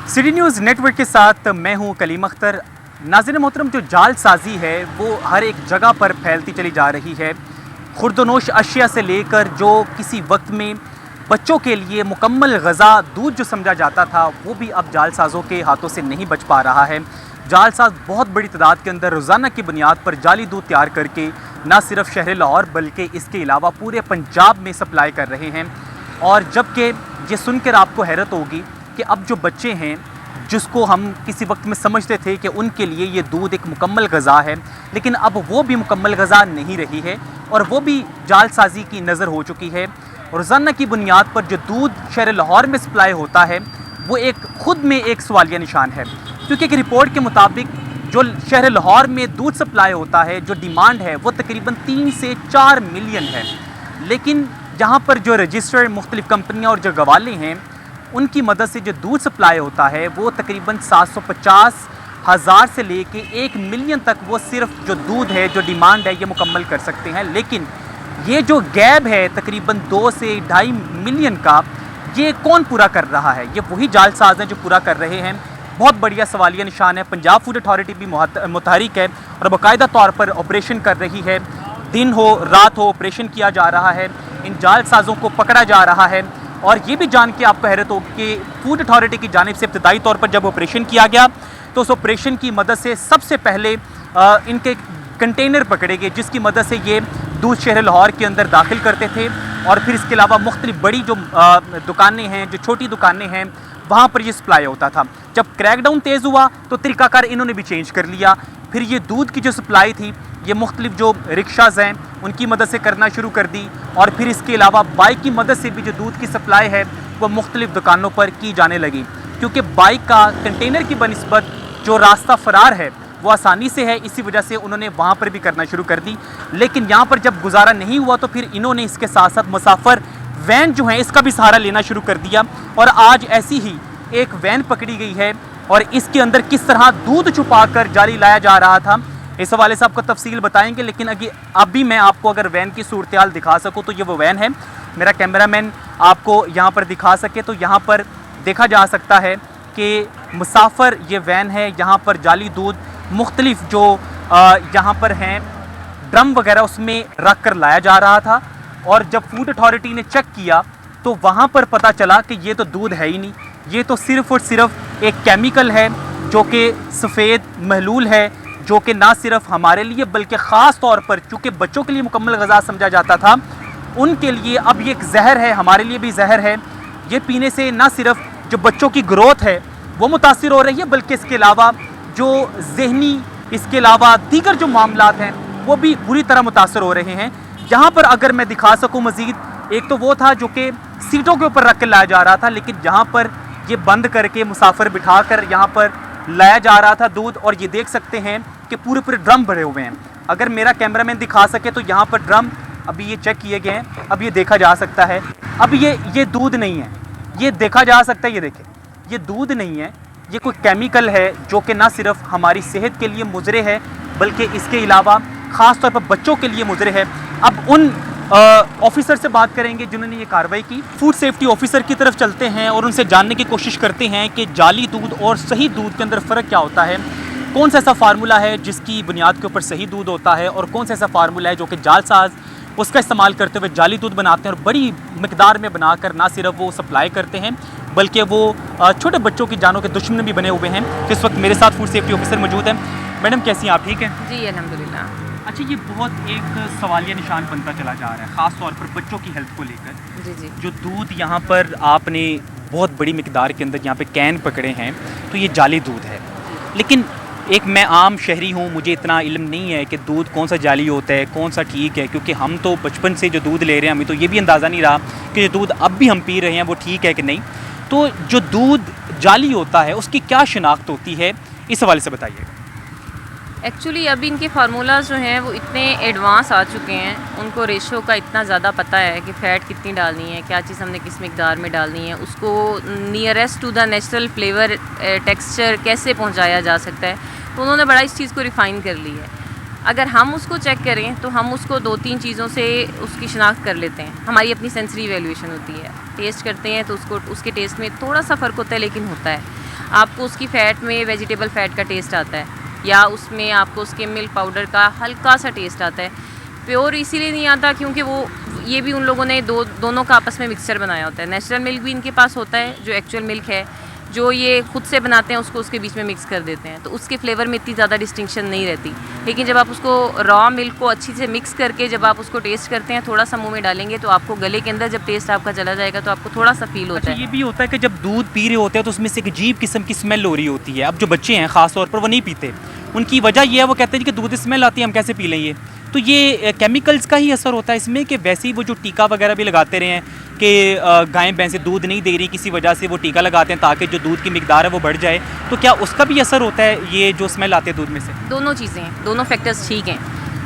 City news network के साथ मैं हूं कलीम अख्तर। नाज़रीन मोहतरम, जो जालसाजी है वो हर एक जगह पर फैलती चली जा रही है। खुर्दनोश अशिया से लेकर जो किसी वक्त में बच्चों के लिए मुकम्मल ग़ज़ा दूध जो समझा जाता था, वो भी अब जालसाज़ों के हाथों से नहीं बच पा रहा है। जालसाज बहुत बड़ी तादाद के अंदर रोज़ाना की बुनियाद पर जाली दूध तैयार करके न सिर्फ शहर लाहौर बल्कि इसके अलावा पूरे पंजाब में सप्लाई कर रहे हैं। और जबकि ये सुनकर आपको हैरत होगी कि अब जो बच्चे हैं जिसको हम किसी वक्त में समझते थे कि उनके लिए ये दूध एक मुकम्मल ग़ज़ा है, लेकिन अब वो भी मुकम्मल ग़ज़ा नहीं रही है और वो भी जालसाजी की नज़र हो चुकी है। रोज़ाना की बुनियाद पर जो दूध शहर लाहौर में सप्लाई होता है वो एक ख़ुद में एक सवालिया निशान है, क्योंकि एक रिपोर्ट के मुताबिक जो शहर लाहौर में दूध सप्लाई होता है, जो डिमांड है वो तकरीबन 3 से 4 मिलियन है, लेकिन जहाँ पर जो रजिस्टर्ड मुख्तलिफ़ कंपनियाँ और जो गवाले हैं उनकी मदद से जो दूध सप्लाई होता है वो तकरीबन 750,000 से लेके 1 मिलियन तक वो सिर्फ जो दूध है, जो डिमांड है, ये मुकम्मल कर सकते हैं। लेकिन ये जो गैप है तकरीबन 2 से 2.5 मिलियन का, ये कौन पूरा कर रहा है? ये वही जालसाज हैं जो पूरा कर रहे हैं। बहुत बढ़िया सवालिया निशान है। पंजाब फूड अथॉरिटी भी मुतहरिक है और बाकायदा तौर पर ऑपरेशन कर रही है। दिन हो रात हो ऑपरेशन किया जा रहा है, इन जालसाजों को पकड़ा जा रहा है। और ये भी जान के आपको हैरत होगी कि फूड अथॉरिटी की जानिब से इब्तदाई तौर पर जब ऑपरेशन किया गया तो उस ऑपरेशन की मदद से सबसे पहले इनके कंटेनर पकड़े गए जिसकी मदद से ये दूध शहर लाहौर के अंदर दाखिल करते थे। और फिर इसके अलावा मुख्तलिफ बड़ी जो दुकानें हैं, जो छोटी दुकानें हैं, वहाँ पर ये सप्लाई होता था। जब क्रैकडाउन तेज़ हुआ तो तरीक़ाकार इन्होंने भी चेंज कर लिया। फिर ये दूध की जो सप्लाई थी ये मुख्तलिफ जो रिक्शाज़ हैं उनकी मदद से करना शुरू कर दी। और फिर इसके अलावा बाइक की मदद से भी जो दूध की सप्लाई है वो मुख्तलिफ दुकानों पर की जाने लगी, क्योंकि बाइक का कंटेनर की बनिस्बत जो रास्ता फ़रार है वो आसानी से है, इसी वजह से उन्होंने वहाँ पर भी करना शुरू कर दी। लेकिन यहाँ पर जब गुजारा नहीं हुआ तो फिर इन्होंने इसके साथ साथ मुसाफिर वैन जो है इसका भी सहारा लेना शुरू कर दिया। और आज ऐसी ही एक वैन पकड़ी गई है और इसके अंदर किस तरह दूध छुपा कर जाली लाया जा रहा था, इस हवाले से आपको तफसील बताएंगे। लेकिन अभी मैं आपको अगर वैन की सूरत हाल दिखा सकूँ तो ये वो वैन है। मेरा कैमरामैन आपको यहाँ पर दिखा सके तो यहाँ पर देखा जा सकता है कि मुसाफिर ये वैन है। यहाँ पर जाली दूध मुख्तलिफ जो यहाँ पर हैं ड्रम वगैरह उसमें रख कर लाया जा रहा था। और जब फूड अथॉरिटी ने चेक किया तो वहाँ पर पता चला कि ये तो दूध है ही नहीं, ये तो सिर्फ़ और सिर्फ एक केमिकल है जो कि सफ़ेद महलूल है, जो कि ना सिर्फ हमारे लिए बल्कि ख़ास तौर पर चूँकि बच्चों के लिए मुकम्मल ग़ज़ा समझा जाता था, उनके लिए अब ये एक ज़हर है, हमारे लिए भी ज़हर है। ये पीने से ना सिर्फ जो बच्चों की ग्रोथ है वो मुतासिर हो रही है, बल्कि इसके अलावा जो ज़हनी, इसके अलावा दीगर जो मामलात हैं वो भी बुरी तरह मुतासर हो रहे हैं। यहाँ पर अगर मैं दिखा सकूँ मज़ीद, एक तो वो था जो कि सीटों के ऊपर रख कर लाया जा रहा था, लेकिन यहाँ पर ये बंद करके मुसाफिर बिठा कर यहाँ पर लाया जा रहा था दूध। और ये देख सकते हैं कि पूरे पूरे ड्रम भरे हुए हैं। अगर मेरा कैमरामैन दिखा सके तो यहाँ पर ड्रम अभी ये चेक किए गए हैं, अब ये देखा जा सकता है। अब ये दूध नहीं है, ये देखा जा सकता है, ये देखें, ये दूध नहीं है, ये कोई केमिकल है जो कि ना सिर्फ हमारी सेहत के लिए मुज़रे है बल्कि इसके अलावा ख़ास तौर पर बच्चों के लिए मुज़रे है। अब उन ऑफिसर से बात करेंगे जिन्होंने ये कार्रवाई की। फूड सेफ्टी ऑफिसर की तरफ चलते हैं और उनसे जानने की कोशिश करते हैं कि जाली दूध और सही दूध के अंदर फ़र्क क्या होता है, कौन सा ऐसा फार्मूला है जिसकी बुनियाद के ऊपर सही दूध होता है और कौन सा ऐसा फार्मूला है जो कि जालसाज उसका इस्तेमाल करते हुए जाली दूध बनाते हैं और बड़ी मकदार में बनाकर ना सिर्फ वो सप्लाई करते हैं बल्कि वो छोटे बच्चों की जानों के दुश्मन भी बने हुए हैं। तो इस वक्त मेरे साथ फूड सेफ्टी ऑफिसर मौजूद हैं। मैडम कैसी हैं आप, ठीक हैं? जी अल्हम्दुलिल्लाह। अच्छा, ये बहुत एक सवालिया निशान बनता चला जा रहा है ख़ास तौर पर बच्चों की हेल्थ को लेकर। जी जी। जो दूध यहाँ पर आपने बहुत बड़ी मकदार के अंदर यहाँ पे कैन पकड़े हैं तो ये जाली दूध है, लेकिन एक मैं आम शहरी हूँ, मुझे इतना इल्म नहीं है कि दूध कौन सा जाली होता है कौन सा ठीक है, क्योंकि हम तो बचपन से जो दूध ले रहे हैं हमें तो ये भी अंदाज़ा नहीं रहा कि जो दूध अब भी हम पी रहे हैं वो ठीक है कि नहीं। तो जो दूध जाली होता है उसकी क्या शिनाख्त होती है, इस हवाले से बताइए। एक्चुअली अभी इनके फार्मूलाज जो हैं वो इतने एडवांस आ चुके हैं, उनको रेशो का इतना ज़्यादा पता है कि फ़ैट कितनी डालनी है, क्या चीज़ हमने किस मकदार में डालनी है, उसको nearest to the natural flavour texture कैसे पहुंचाया जा सकता है, तो उन्होंने बड़ा इस चीज़ को रिफ़ाइन कर ली है। अगर हम उसको चेक करें तो हम उसको 2-3 चीज़ों से उसकी शिनाख्त कर लेते हैं। हमारी अपनी सेंसरी वैल्यूएशन होती है, टेस्ट करते हैं तो उसको उसके टेस्ट में थोड़ा सा फ़र्क होता है लेकिन होता है। आपको उसकी फ़ैट में वेजिटेबल फ़ैट का टेस्ट आता है, या उसमें आपको उसके मिल्क पाउडर का हल्का सा टेस्ट आता है। प्योर इसीलिए नहीं आता क्योंकि वो ये भी उन लोगों ने दोनों का आपस में मिक्सचर बनाया होता है। नेचुरल मिल्क भी इनके पास होता है जो एक्चुअल मिल्क है, जो ये खुद से बनाते हैं उसको उसके बीच में मिक्स कर देते हैं, तो उसके फ्लेवर में इतनी ज़्यादा डिस्टिंक्शन नहीं रहती। लेकिन जब आप उसको रॉ मिल्क को अच्छी से मिक्स करके जब आप उसको टेस्ट करते हैं, थोड़ा सा मुंह में डालेंगे तो आपको गले के अंदर जब टेस्ट आपका चला जाएगा तो आपको थोड़ा सा फील होता है। ये भी होता है कि जब दूध पी रहे होते हैं तो उसमें से एक अजीब किस्म की स्मेल हो रही होती है। अब जो बच्चे हैं ख़ास तौर पर वो नहीं पीते, उनकी वजह ये है वो कहते हैं कि दूध स्मेल आती है, हम कैसे पी लें ये। तो ये केमिकल्स का ही असर होता है इसमें कि वैसे ही वो जो टीका वगैरह भी लगाते रहे हैं कि गायें भैंसें दूध नहीं दे रही किसी वजह से वो टीका लगाते हैं ताकि जो दूध की मिकदार है वो बढ़ जाए, तो क्या उसका भी असर होता है ये जो स्मेल आती है दूध में से? दोनों चीज़ें हैं, दोनों फैक्टर्स ठीक हैं।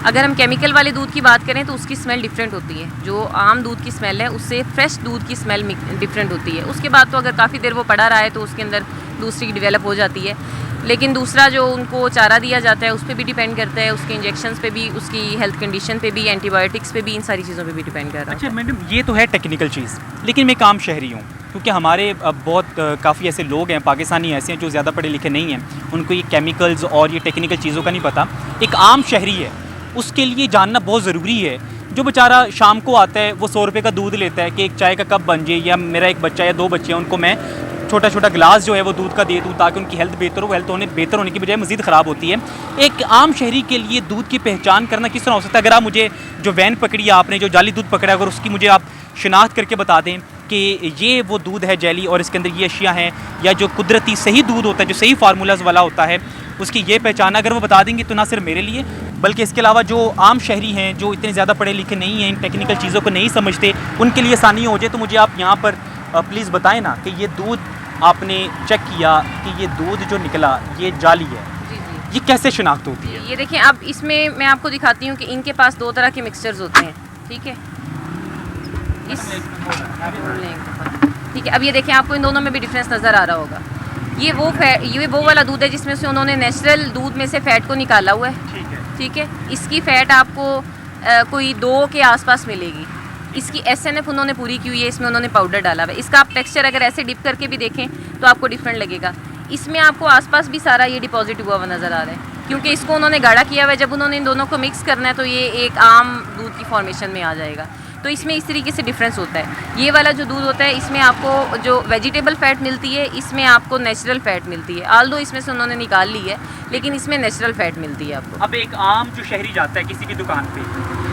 अगर हम केमिकल वाले दूध की बात करें तो उसकी स्मेल डिफरेंट होती है। जो आम दूध की स्मेल है उससे फ्रेश दूध की स्मेल डिफरेंट होती है। उसके बाद तो अगर काफ़ी देर वो पड़ा रहा है तो उसके अंदर दूसरी डेवलप हो जाती है। लेकिन दूसरा जो उनको चारा दिया जाता है उस पर भी डिपेंड करता है, उसके इंजेक्शंस पे भी, उसकी हेल्थ कंडीशन पे भी, एंटीबायोटिक्स पे भी, इन सारी चीज़ों पे भी डिपेंड कर रहा है। अच्छा मैडम, ये तो है टेक्निकल चीज़, लेकिन मैं एक आम शहरी हूँ, क्योंकि हमारे अब बहुत काफ़ी ऐसे लोग हैं पाकिस्तानी ऐसे हैं जो ज़्यादा पढ़े लिखे नहीं हैं, उनको ये केमिकल्स और ये टेक्निकल चीज़ों का नहीं पता। एक आम शहरी है, उसके लिए जानना बहुत ज़रूरी है। जो बेचारा शाम को आता है वो 100 रुपये का दूध लेता है कि एक चाय का कप बन जाए, या मेरा एक बच्चा या 2 बच्चे हैं उनको मैं छोटा छोटा गिलास जो है वो दूध का दे दूँ ताकि उनकी हेल्थ बेहतर हो। वो हेल्थ बेहतर होने की बजाय मज़ीद ख़राब होती है। एक आम शहरी के लिए दूध की पहचान करना किस तरह हो सकता है? अगर आप मुझे जो वैन पकड़ी है आपने, जो जाली दूध पकड़ा, अगर उसकी मुझे आप शिनाख्त करके बता दें कि ये वो दूध है जैली और इसके अंदर ये अशिया हैं, या जो कुदरती सही दूध होता है जो सही फार्मूलाज वाला होता है उसकी ये पहचान अगर वो बता देंगे तो ना सिर्फ मेरे लिए बल्कि इसके अलावा जो आम शहरी हैं जो इतने ज़्यादा पढ़े लिखे नहीं हैं, इन टेक्निकल चीज़ों को नहीं समझते, उनके लिए आसानी हो जाए। तो मुझे आप यहाँ पर प्लीज़ बताएं ना कि ये दूध आपने चेक किया कि ये दूध जो निकला ये जाली है, जी जी, ये कैसे शिनाख्त होती है? ये देखें, अब इसमें मैं आपको दिखाती हूँ कि इनके पास 2 तरह के मिक्सचर्स होते हैं। ठीक है, ठीक है, अब ये देखें, आपको इन दोनों में भी डिफरेंस नज़र आ रहा होगा। ये वो वाला दूध है जिसमें से उन्होंने नेचुरल दूध में से फ़ैट को निकाला हुआ है। ठीक है, इसकी फ़ैट आपको कोई 2 के आसपास मिलेगी। इसकी SNF उन्होंने पूरी की हुई है, इसमें उन्होंने पाउडर डाला हुआ है। इसका आप टेक्सचर अगर ऐसे डिप करके भी देखें तो आपको डिफरेंट लगेगा। इसमें आपको आसपास भी सारा ये डिपॉजिट हुआ हुआ नज़र आ रहा है क्योंकि इसको उन्होंने गाढ़ा किया हुआ है। जब उन्होंने इन दोनों को मिक्स करना है तो ये एक आम दूध की फॉर्मेशन में आ जाएगा। तो इसमें इस तरीके से डिफरेंस होता है। ये वाला जो दूध होता है इसमें आपको जो वेजिटेबल फ़ैट मिलती है, इसमें आपको नेचुरल फ़ैट मिलती है। आल्दो इसमें से उन्होंने निकाल ली है लेकिन इसमें नेचुरल फ़ैट मिलती है आपको। अब एक आम जो शहरी जाता है किसी भी दुकान पे,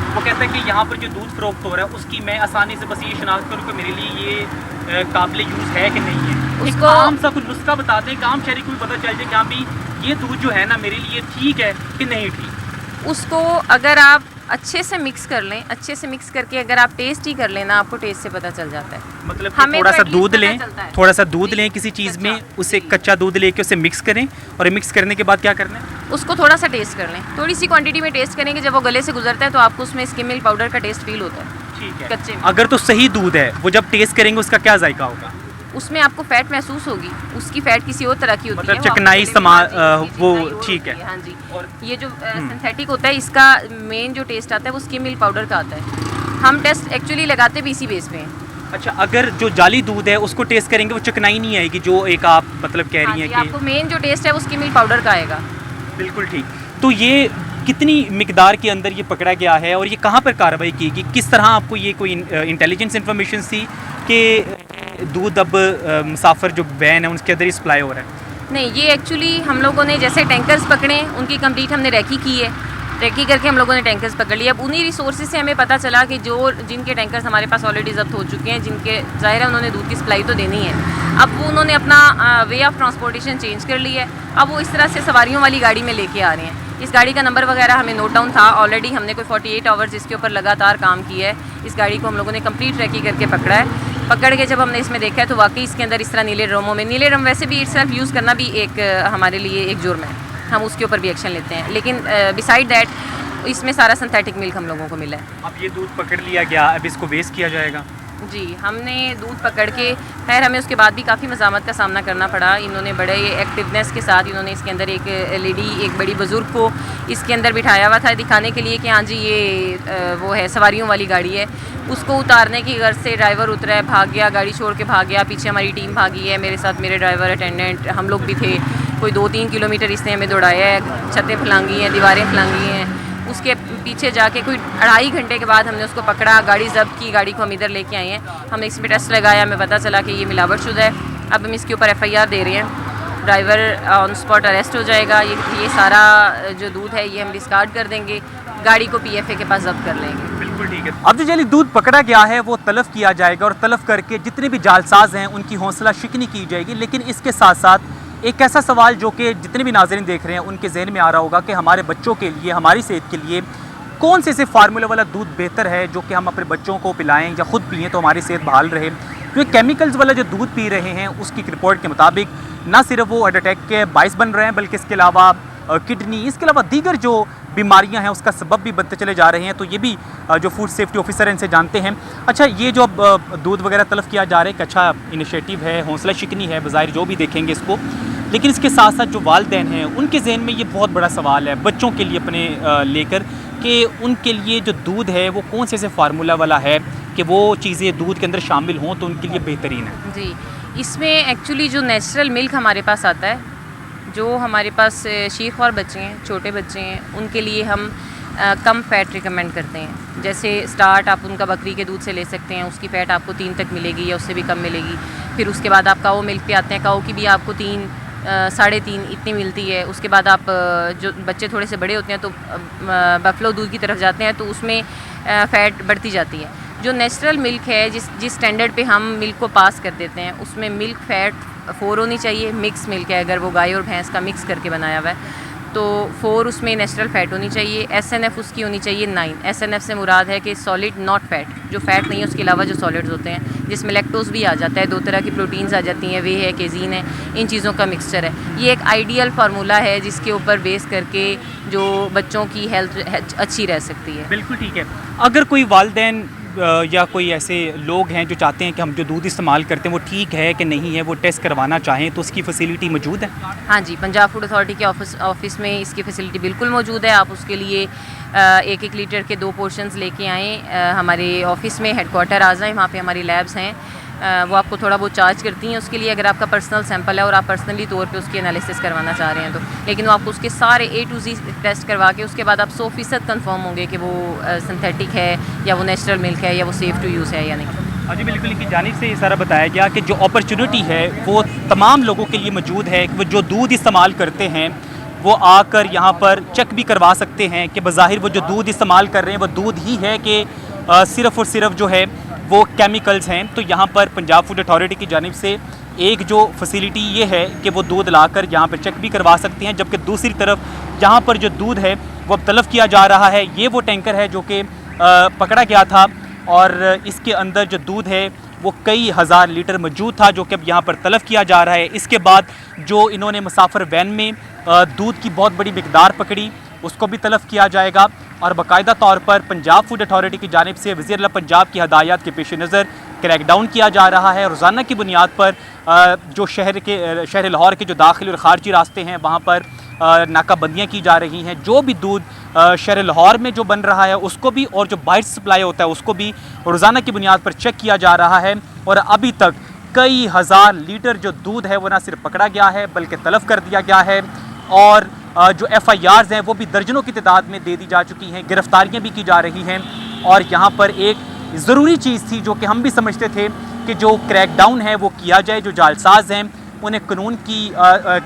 वो कहता है कि यहाँ पर जो दूध फ़रोख्त हो रहा है उसकी मैं आसानी से बस ये शनाख्त करूँ कि मेरे लिए ये काबिल यूज़ है कि नहीं है। उसको आम सा कुछ नुस्खा बताते हैं कि आम शहरी को भी पता चल जाए कि हाँ भी ये दूध जो है ना मेरे लिए ठीक है कि नहीं ठीक। उसको अगर आप अच्छे से मिक्स कर लें, अच्छे से मिक्स करके अगर आप टेस्ट ही कर लें ना, आपको टेस्ट से पता चल जाता है। मतलब थोड़ा सा दूध लें, थोड़ा सा दूध लें किसी चीज़ में, उसे कच्चा दूध लेके उसे मिक्स करें और मिक्स करने के बाद क्या करना है? उसको थोड़ा सा टेस्ट कर लें, थोड़ी सी क्वांटिटी में टेस्ट करेंगे। जब वो गले से गुजरता है तो आपको उसमें स्किम मिल्क पाउडर का टेस्ट फील होता है। ठीक है, कच्चे में। अगर तो सही दूध है वो जब टेस्ट करेंगे उसका क्या जायका होगा? उसमें आपको फ़ैट महसूस होगी, उसकी फ़ैट किसी और तरह की होती है, मतलब चिकनाई वो ठीक है। हाँ जी, और ये जो सिंथेटिक होता है इसका मेन जो टेस्ट आता है वो स्किम मिल्क पाउडर का आता है। हम टेस्ट एक्चुअली लगाते भी इसी बेस पे हैं। अच्छा, अगर जो जाली दूध है उसको टेस्ट करेंगे वो चिकनाई नहीं आएगी जो एक आप मतलब कह रही हैं कि आपको मेन जो टेस्ट है वो स्किम मिल्क पाउडर का आएगा। बिल्कुल ठीक। तो ये कितनी मिकदार के अंदर ये पकड़ा गया है और ये कहाँ पर कार्रवाई की गई? किस तरह आपको ये कोई इंटेलिजेंस इन्फॉर्मेशन थी कि दूध अब मुसाफिर जो वैन है उसके अंदर ही सप्लाई हो रहा है? नहीं, ये एक्चुअली हम लोगों ने जैसे टैंकर्स पकड़े उनकी कंप्लीट हमने रेकी की है, रेकी करके हम लोगों ने टैंकर्स पकड़ लिए। अब उन्हीं रिसोर्सेज से हमें पता चला कि जिनके टैंकर्स हमारे पास ऑलरेडी जब्त हो चुके हैं, जिनके ज़ाहिर है उन्होंने दूध की सप्लाई तो देनी है, अब वो उन्होंने अपना वे ऑफ ट्रांसपोर्टेशन चेंज कर लिया है। अब वो इस तरह से सवारियों वाली गाड़ी में लेके आ रहे हैं। इस गाड़ी का नंबर वगैरह हमें नोट डाउन था ऑलरेडी, हमने कोई 48 आवर्स इसके ऊपर लगातार काम किया है। इस गाड़ी को हम लोगों ने कंप्लीट रेकी करके पकड़ा है। पकड़ के जब हमने इसमें देखा है तो वाकई इसके अंदर इस तरह नीले ड्रमों में, नीले ड्रम वैसे भी इटसेल्फ यूज़ करना भी एक हमारे लिए एक जुर्म है, हम उसके ऊपर भी एक्शन लेते हैं। लेकिन बिसाइड दैट इसमें सारा सिंथेटिक मिल्क हम लोगों को मिला है। अब ये दूध पकड़ लिया गया, अब इसको वेस्ट किया जाएगा? जी, हमने दूध पकड़ के, खैर हमें उसके बाद भी काफ़ी मज़ामत का सामना करना पड़ा। इन्होंने बड़े एक्टिवनेस के साथ इन्होंने इसके अंदर एक लेडी, एक बड़ी बुज़ुर्ग को इसके अंदर बिठाया हुआ था, दिखाने के लिए कि हाँ जी ये वो है, सवारियों वाली गाड़ी है। उसको उतारने की गर्ज से ड्राइवर उतरा है, भाग गया, गाड़ी छोड़ के भाग गया। पीछे हमारी टीम भागी है, मेरे साथ मेरे ड्राइवर, अटेंडेंट, हम लोग भी थे। कोई 2-3 किलोमीटर इसने हमें दौड़ाया है, छतें फलांगी हैं, दीवारें फलांगी हैं। उसके पीछे जाके कोई 2.5 घंटे के बाद हमने उसको पकड़ा, गाड़ी जब्त की, गाड़ी को हम इधर लेके आए हैं। हमने इस पर टेस्ट लगाया, हमें पता चला कि ये मिलावटशुदा है। अब हम इसके ऊपर FIR दे रहे हैं। ड्राइवर ऑन स्पॉट अरेस्ट हो जाएगा। ये सारा जो दूध है ये हम डिस्कार्ड कर देंगे, गाड़ी को PFA के पास जब्त कर लेंगे। बिल्कुल ठीक है। अब जो जैली दूध पकड़ा गया है वो तलफ किया जाएगा और तलफ करके जितने भी जालसाज हैं उनकी हौसला शिकनी की जाएगी। लेकिन इसके साथ साथ एक ऐसा सवाल जो कि जितने भी नाज़रीन देख रहे हैं उनके जहन में आ रहा होगा कि हमारे बच्चों के लिए, हमारी सेहत के लिए कौन से ऐसे फार्मूला वाला दूध बेहतर है जो कि हम अपने बच्चों को पिलाएं या ख़ुद पिएँ तो हमारी सेहत बहाल रहे। क्योंकि केमिकल्स वाला जो दूध पी रहे हैं उसकी रिपोर्ट के मुताबिक ना सिर्फ वो हार्ट अटैक के बाइस बन रहे हैं बल्कि इसके अलावा किडनी, इसके अलावा दीगर जो बीमारियां हैं उसका सबब भी बनते चले जा रहे हैं। तो ये भी जो फूड सेफ्टी ऑफिसर हैं इनसे जानते हैं। अच्छा, ये जो अब दूध वगैरह तलफ किया जा रहा है एक अच्छा इनिशिएटिव है, हौसला शिकनी है बज़ाहिर जो भी देखेंगे इसको। लेकिन इसके साथ साथ जो वालिदैन हैं उनके जहन में ये बहुत बड़ा सवाल है बच्चों के लिए अपने लेकर कि उनके लिए जो दूध है वो कौन से ऐसे फार्मूला वाला है कि वो चीज़ें दूध के अंदर शामिल हों तो उनके लिए बेहतरीन है। जी, इसमें एक्चुअली जो नेचुरल मिल्क हमारे पास आता है, जो हमारे पास शीख और बच्चे हैं, छोटे बच्चे हैं, उनके लिए हम कम फ़ैट रिकमेंड करते हैं। जैसे स्टार्ट आप उनका बकरी के दूध से ले सकते हैं, उसकी फ़ैट आपको 3 तक मिलेगी या उससे भी कम मिलेगी। फिर उसके बाद आप काओ मिल्क पे आते हैं, काओ की भी आपको 3, 3.5 इतनी मिलती है। उसके बाद आप जो बच्चे थोड़े से बड़े होते हैं तो बफलो दूध की तरफ जाते हैं तो उसमें फ़ैट बढ़ती जाती है। जो नेचुरल मिल्क है, जिस स्टैंडर्ड पे हम मिल्क को पास कर देते हैं उसमें मिल्क फ़ैट 4 होनी चाहिए। मिक्स मिल्क है, अगर वो गाय और भैंस का मिक्स करके बनाया हुआ है तो 4 उसमें नेचुरल फ़ैट होनी चाहिए। SNF उसकी होनी चाहिए 9। SNF से मुराद है कि सॉलिड नॉट फ़ैट, जो फ़ैट नहीं है उसके अलावा जो सॉलिड्स होते हैं, जिसमें लैक्टोज भी आ जाता है, 2 तरह की प्रोटीन्स आ जाती हैं, वे है केजीन है, इन चीज़ों का मिक्सचर है। ये एक आइडियल फार्मूला है जिसके ऊपर बेस करके जो बच्चों की हेल्थ अच्छी रह सकती है। बिल्कुल ठीक है। अगर कोई वालिदैन या कोई ऐसे लोग हैं जो चाहते हैं कि हम जो दूध इस्तेमाल करते हैं वो ठीक है कि नहीं है, वो टेस्ट करवाना चाहें तो उसकी फैसिलिटी मौजूद है? हाँ जी, पंजाब फूड अथॉरिटी के ऑफिस में इसकी फैसिलिटी बिल्कुल मौजूद है। आप उसके लिए 1-1 लीटर के 2 पोर्शंस लेके आएँ, हमारे ऑफिस में हेडक्वार्टर आ जाएँ, वहाँ पे हमारी लैब्स हैं, वो आपको थोड़ा बहुत चार्ज करती हैं उसके लिए, अगर आपका पर्सनल सैंपल है और आप पर्सनली तौर पे उसकी एनालिसिस करवाना चाह रहे हैं तो। लेकिन वो आपको उसके सारे A to Z टेस्ट करवा के उसके बाद आप 100% कंफर्म होंगे कि वो सिंथेटिक है या वो नेचुरल मिल्क है या वो सेफ़ टू यूज़ है या नहीं। हाँ जी, बिल्कुल इनकी जानिब से ये सारा बताया गया कि जो अपॉर्चुनिटी है वो तमाम लोगों के लिए मौजूद है कि वो जो दूध इस्तेमाल करते हैं वो आकर यहाँ पर चेक भी करवा सकते हैं कि बज़ाहिर वो जो दूध इस्तेमाल कर रहे हैं वो दूध ही है कि सिर्फ़ और सिर्फ जो है वो केमिकल्स हैं। तो यहाँ पर पंजाब फूड अथॉरिटी की जानिब से एक जो फैसिलिटी ये है कि वो दूध लाकर यहाँ पर चेक भी करवा सकते हैं, जबकि दूसरी तरफ यहाँ पर जो दूध है वो अब तलफ़ किया जा रहा है। ये वो टैंकर है जो कि पकड़ा गया था और इसके अंदर जो दूध है वो कई हज़ार लीटर मौजूद था जो कि अब यहाँ पर तलफ़ किया जा रहा है। इसके बाद जो इन्होंने मुसाफिर वैन में दूध की बहुत बड़ी मिकदार पकड़ी उसको भी तलफ़ किया जाएगा और बाकायदा तौर पर पंजाब फूड अथॉरिटी की जानिब से वज़ीर आला पंजाब की हदायत के पेश नज़र क्रैकडाउन किया जा रहा है। रोज़ाना की बुनियाद पर जो शहर लाहौर के जो दाखिली और ख़ारजी रास्ते हैं वहाँ पर नाकाबंदियाँ की जा रही हैं। जो भी दूध शहर लाहौर में जो बन रहा है उसको भी और जो बाहर सप्लाई होता है उसको भी रोज़ाना की बुनियाद पर चेक किया जा रहा है। और अभी तक कई हज़ार लीटर जो दूध है वो ना सिर्फ पकड़ा गया है बल्कि तलफ़ कर दिया गया है और जो FIRs हैं वो भी दर्जनों की तादाद में दे दी जा चुकी हैं, गिरफ्तारियाँ भी की जा रही हैं। और यहाँ पर एक ज़रूरी चीज़ थी जो कि हम भी समझते थे कि जो क्रैकडाउन है वो किया जाए, जो जालसाज हैं उन्हें कानून की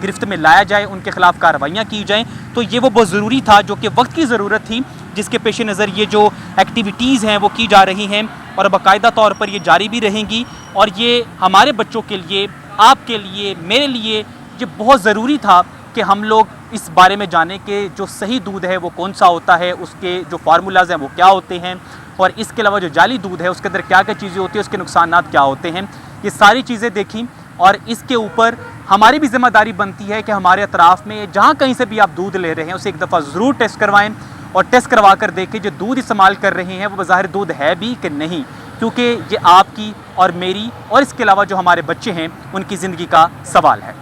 गिरफ्त में लाया जाए, उनके ख़िलाफ़ कार्रवाइयाँ की जाएँ। तो ये वो बहुत ज़रूरी था जो कि वक्त की ज़रूरत थी, जिसके पेश नज़र ये जो एक्टिविटीज़ हैं वो की जा रही हैं और बाकायदा तौर पर ये जारी भी रहेंगी। और ये हमारे बच्चों के लिए, आपके लिए, मेरे लिए ये बहुत ज़रूरी था कि हम लोग इस बारे में जानें कि जो सही दूध है वो कौन सा होता है, उसके जो फार्मूलाज हैं वो क्या होते हैं और इसके अलावा जो जाली दूध है उसके अंदर क्या क्या चीज़ें होती हैं, उसके नुकसानात क्या होते हैं। ये सारी चीज़ें देखी और इसके ऊपर हमारी भी जिम्मेदारी बनती है कि हमारे अतराफ़ में जहाँ कहीं से भी आप दूध ले रहे हैं उसे एक दफ़ा ज़रूर टेस्ट करवाएँ और टेस्ट करवा कर देखें जो दूध इस्तेमाल कर रहे हैं वो बज़ाहिर दूध है भी कि नहीं। क्योंकि ये आपकी और मेरी और इसके अलावा जो हमारे बच्चे हैं उनकी ज़िंदगी का सवाल है।